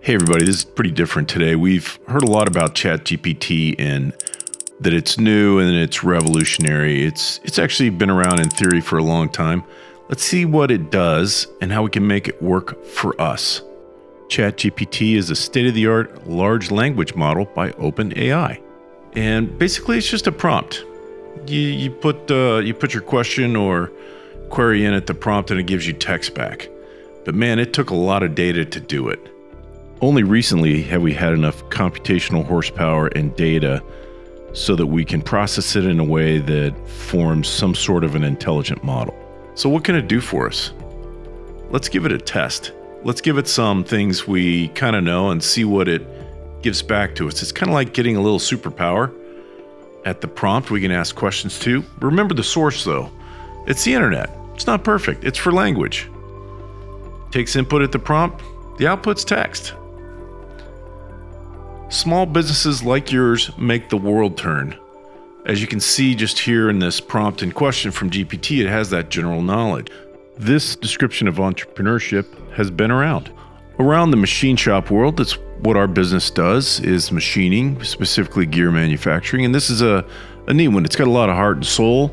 Hey everybody, this is pretty different today. We've heard a lot about ChatGPT and that it's new and it's revolutionary. It's actually been around in theory for a long time. Let's see what it does and how we can make it work for us. ChatGPT is a state-of-the-art large language model by OpenAI. And basically it's just a prompt. You put your question or query in at the prompt and it gives you text back. But man, it took a lot of data to do it. Only recently have we had enough computational horsepower and data so that we can process it in a way that forms some sort of an intelligent model. So what can it do for us? Let's give it a test. Let's give it some things we kind of know and see what it gives back to us. It's kind of like getting a little superpower. At the prompt, we can ask questions to. Remember the source though. It's the internet. It's not perfect. It's for language. Takes input at the prompt. The output's text. Small businesses like yours make the world turn. As you can see just here in this prompt and question from GPT, it has that general knowledge. This description of entrepreneurship has been around. Around the machine shop world, that's what our business does, is machining, specifically gear manufacturing. And this is a neat one. It's got a lot of heart and soul,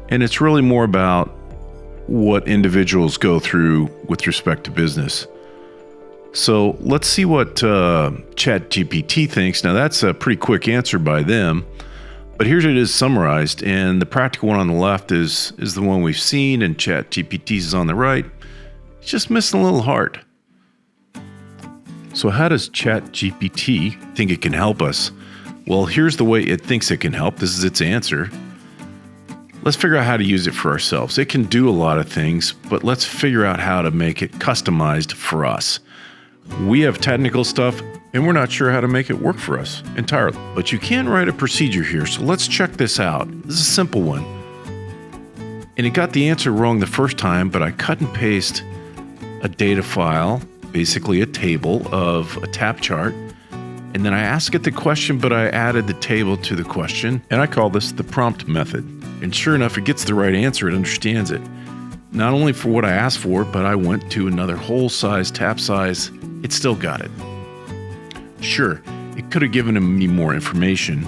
and it's really more about what individuals go through with respect to business. So let's see what ChatGPT thinks. Now that's a pretty quick answer by them, but here's it is summarized. And the practical one on the left is the one we've seen, and ChatGPT's is on the right. It's just missing a little heart. So how does ChatGPT think it can help us? Well, here's the way it thinks it can help. This is its answer. Let's figure out how to use it for ourselves. It can do a lot of things, but let's figure out how to make it customized for us. We have technical stuff, and we're not sure how to make it work for us entirely. But you can write a procedure here, so let's check this out. This is a simple one. And it got the answer wrong the first time, but I cut and paste a data file, basically a table of a tap chart, and then I ask it the question, but I added the table to the question, and I call this the prompt method. And sure enough, it gets the right answer. It understands it. Not only for what I asked for, but I went to another whole size, tap size. It still got it. Sure, it could have given me more information,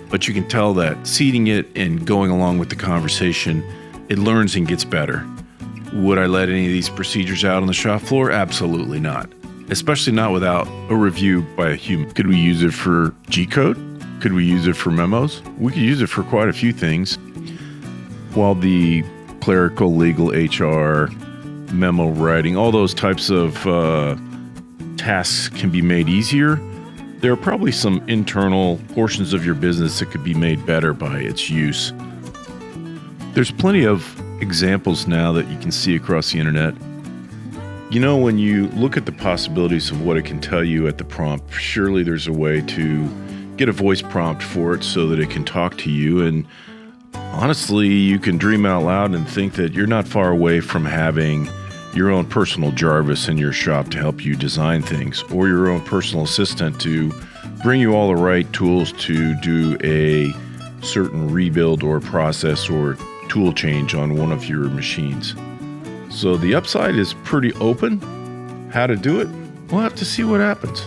but you can tell that seeding it and going along with the conversation, it learns and gets better. Would I let any of these procedures out on the shop floor? Absolutely not. Especially not without a review by a human. Could we use it for G-code? Could we use it for memos? We could use it for quite a few things. While the clerical, legal, HR, memo writing, all those types of tasks can be made easier, there are probably some internal portions of your business that could be made better by its use. There's plenty of examples now that you can see across the internet. You know, when you look at the possibilities of what it can tell you at the prompt, surely there's a way to get a voice prompt for it so that it can talk to you. And honestly, you can dream out loud and think that you're not far away from having your own personal Jarvis in your shop to help you design things, or your own personal assistant to bring you all the right tools to do a certain rebuild or process or tool change on one of your machines. So the upside is pretty open. How to do it? We'll have to see what happens.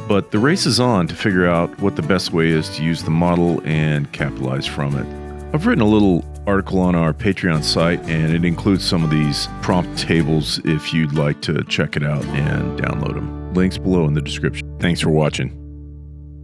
But the race is on to figure out what the best way is to use the model and capitalize from it. I've written a little article on our Patreon site, and it includes some of these prompt tables if you'd like to check it out and download them. Links below in the description. Thanks for watching.